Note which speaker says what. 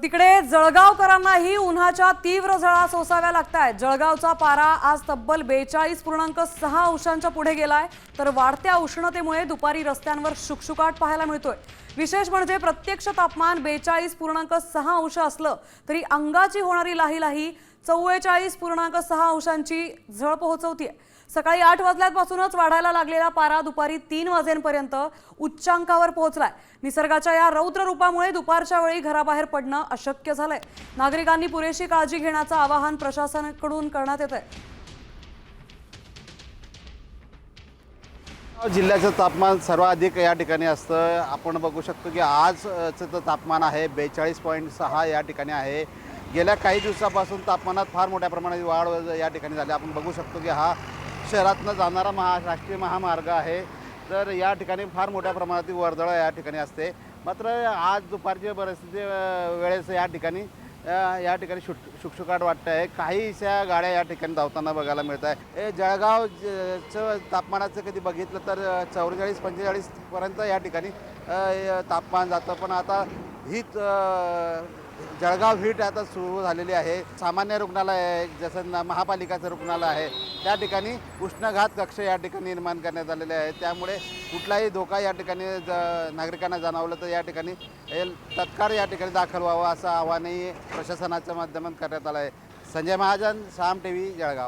Speaker 1: तिकडे जळगावकरांनाही उन्हाच्या तीव्र झळा सोसाव्या लागतायत। जळगावचा पारा आज तब्बल 42.6 अंशांच्या पुढे गेलाय, तर वाढत्या उष्णतेमुळे दुपारी रस्त्यांवर शुकशुकाट पाहायला मिळतोय। विशेष म्हणजे प्रत्यक्ष तापमान 42.6 अंश असलं तरी अंगाची होणारी लाही 44.6 अंशांची झळ पोहोचवतीये। सकाळी 8 वाजल्यापासूनच वाढायला लागलेला पारा दुपारी 3 वाजेपर्यंत उच्चांकावर पोहोचलाय। निसर्गाच्या या रौद्र रूपामुळे दुपारच्या वेळी घराबाहेर पडणं अशक्य झालंय। नागरिकांनी पुरेशी काळजी घेण्याचं आवाहन प्रशासनाकडून करण्यात येतंय।
Speaker 2: जिल्ह्याचं तापमान सर्वाधिक या ठिकाणी असतं। आपण बघू शकतो की आजचं तापमान आहे 42.6 या ठिकाणी आहे। गेल्या काही दिवसापासून तापमानात फार मोठ्या प्रमाणात वाढ या ठिकाणी झाली। आपण बघू शकतो की हा शहरातनं जाणारा राष्ट्रीय महामार्ग आहे, तर या ठिकाणी फार मोठ्या प्रमाणात वर्दळ या ठिकाणी असते। मात्र आज दुपारच्या परिस्थिती वेळेस या ठिकाणी शुकशुकाट वाटत आहे। काहीशा गाड्या या ठिकाणी धावताना बघायला मिळत आहे। जळगावचं तापमानाचं कधी बघितलं तर 44-45 पर्यंत या ठिकाणी तापमान जातं, पण आता हीच जळगाव हीट आता सुरू झालेली आहे। सामान्य रुग्णालय आहे, जसं महापालिकाचं रुग्णालय आहे, त्या ठिकाणी उष्णघात कक्ष या ठिकाणी निर्माण करण्यात आलेले आहे। त्यामुळे कुठलाही धोका या ठिकाणी नागरिकांना जाणवलं तर या ठिकाणी तत्काळ या ठिकाणी दाखल व्हावं असं आवाहनही प्रशासनाच्या माध्यमातून करण्यात आलं आहे। संजय महाजन, साम टीव्ही, जळगाव।